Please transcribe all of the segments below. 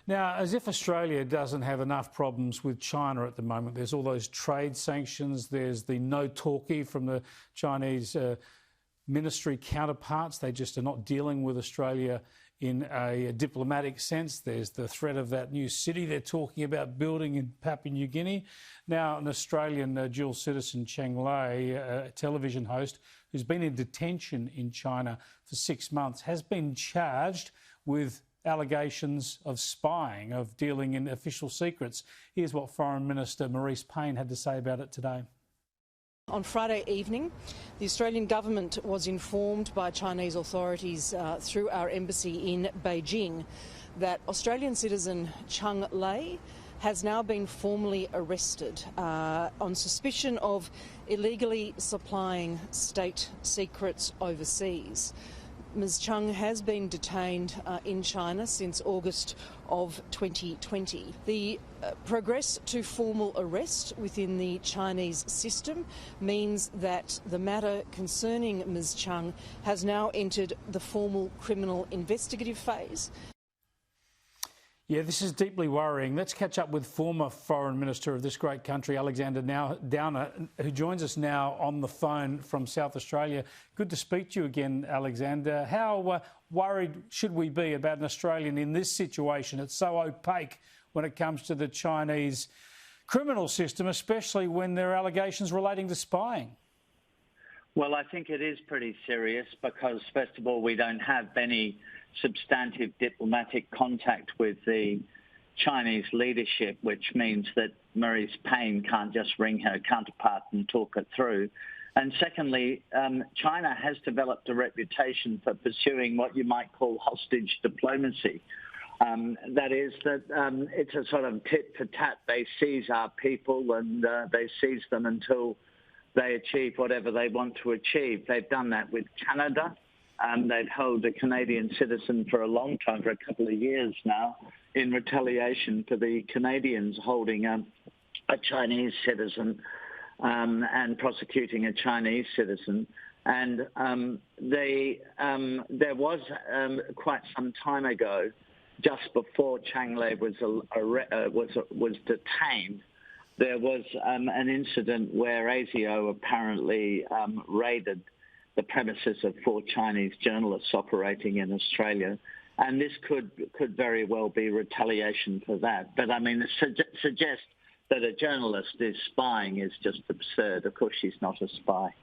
Now, as if Australia doesn't have enough problems with China at the moment, there's all those trade sanctions, there's the no talkie from the Chinese ministry counterparts. They just are not dealing with Australia in a diplomatic sense. There's the threat of that new city they're talking about building in Papua New Guinea. Now, an Australian dual citizen, Cheng Lei, a television host who's been in detention in China for 6 months, has been charged with allegations of spying, of dealing in official secrets. Here's what Foreign Minister Marise Payne had to say about it today. On Friday evening, the Australian government was informed by Chinese authorities through our embassy in Beijing that Australian citizen Cheng Lei has now been formally arrested on suspicion of illegally supplying state secrets overseas. Ms Cheng has been detained in China since August of 2020. The progress to formal arrest within the Chinese system means that the matter concerning Ms Cheng has now entered the formal criminal investigative phase. Yeah, this is deeply worrying. Let's catch up with former Foreign Minister of this great country, Alexander Downer, who joins us now on the phone from South Australia. Good to speak to you again, Alexander. How worried should we be about an Australian in this situation? It's so opaque when it comes to the Chinese criminal system, especially when there are allegations relating to spying. Well, I think it is pretty serious because, first of all, we don't have any substantive diplomatic contact with the Chinese leadership, which means that Marise Payne can't just ring her counterpart and talk it through. And secondly, China has developed a reputation for pursuing what you might call hostage diplomacy. That is that it's a sort of tit-for-tat. They seize our people and they seize them until they achieve whatever they want to achieve. They've done that with Canada. They've held a Canadian citizen for a long time, for a couple of years now, in retaliation for the Canadians holding a Chinese citizen and prosecuting a Chinese citizen. And there was quite some time ago, just before Cheng Lei was detained, there was an incident where ASIO apparently raided the premises of 4 Chinese journalists operating in Australia. And this could very well be retaliation for that. But, I mean, suggest that a journalist is spying is just absurd. Of course, she's not a spy.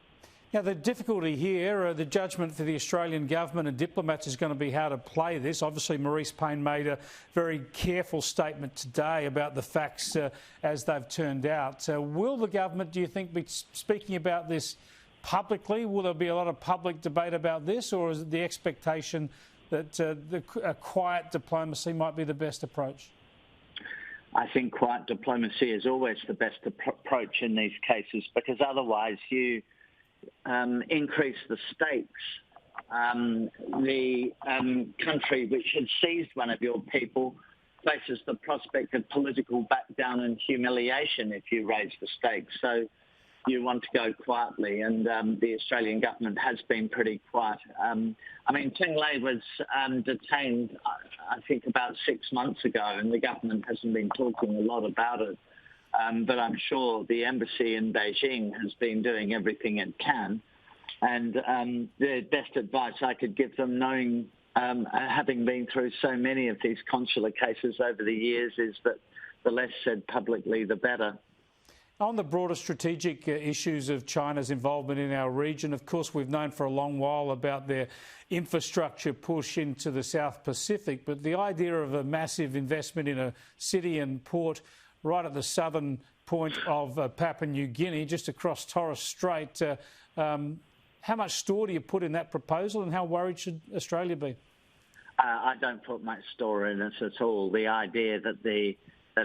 Now, the difficulty here, the judgment for the Australian government and diplomats is going to be how to play this. Obviously, Marise Payne made a very careful statement today about the facts as they've turned out. Will the government, do you think, be speaking about this publicly? Will there be a lot of public debate about this, or is it the expectation that a quiet diplomacy might be the best approach? I think quiet diplomacy is always the best approach in these cases, because otherwise you increase the stakes. The country which had seized one of your people faces the prospect of political backdown and humiliation if you raise the stakes. So you want to go quietly, and the Australian government has been pretty quiet. I mean, Cheng Lei was detained, I think, about 6 months ago, and the government hasn't been talking a lot about it. But I'm sure the embassy in Beijing has been doing everything it can. And the best advice I could give them, knowing, having been through so many of these consular cases over the years, is that the less said publicly, the better. On the broader strategic issues of China's involvement in our region, of course, we've known for a long while about their infrastructure push into the South Pacific, but the idea of a massive investment in a city and port right at the southern point of Papua New Guinea, just across Torres Strait, how much store do you put in that proposal, and how worried should Australia be? I don't put much store in it at all. The idea that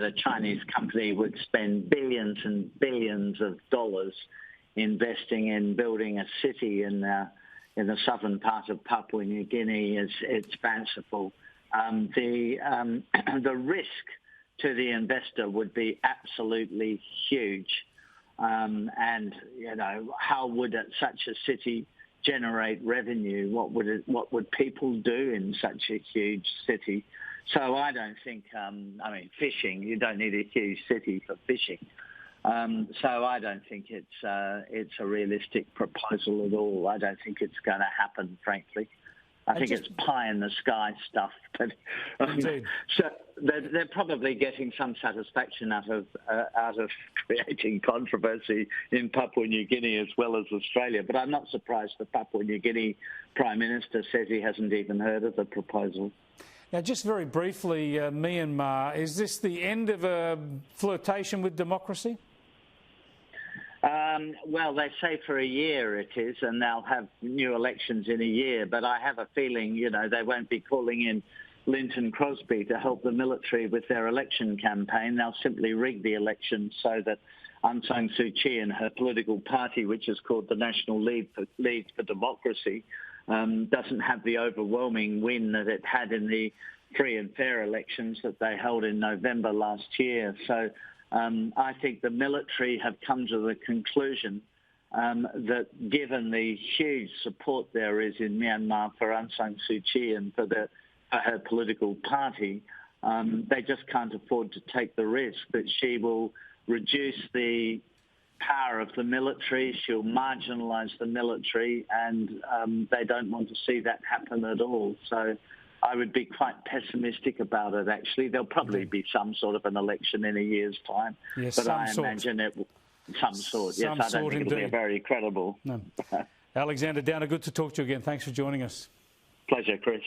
a Chinese company would spend billions and billions of dollars investing in building a city in the southern part of Papua New Guinea it's fanciful. The risk to the investor would be absolutely huge. And, you know, how would such a city generate revenue? What would people do in such a huge city? So I don't think, I mean, fishing, you don't need a huge city for fishing. So I don't think it's a realistic proposal at all. I don't think it's going to happen, frankly. I think it's pie in the sky stuff. But, so they're probably getting some satisfaction out of creating controversy in Papua New Guinea as well as Australia. But I'm not surprised the Papua New Guinea Prime Minister says he hasn't even heard of the proposal. Now, just very briefly, Myanmar, is this the end of a flirtation with democracy? Well, they say for a year it is, and they'll have new elections in a year. But I have a feeling, you know, they won't be calling in Linton Crosby to help the military with their election campaign. They'll simply rig the election so that Aung San Suu Kyi and her political party, which is called the National League for Democracy, doesn't have the overwhelming win that it had in the free and fair elections that they held in November last year. So I think the military have come to the conclusion that given the huge support there is in Myanmar for Aung San Suu Kyi and for her political party, they just can't afford to take the risk that she will reduce the power of the military, she'll marginalise the military, and they don't want to see that happen at all. So I would be quite pessimistic about it, actually. There'll probably be some sort of an election in a year's time, yes, but I imagine it some sort. Yes, I don't think it'll be very credible. No. Alexander Downer, good to talk to you again. Thanks for joining us. Pleasure, Chris.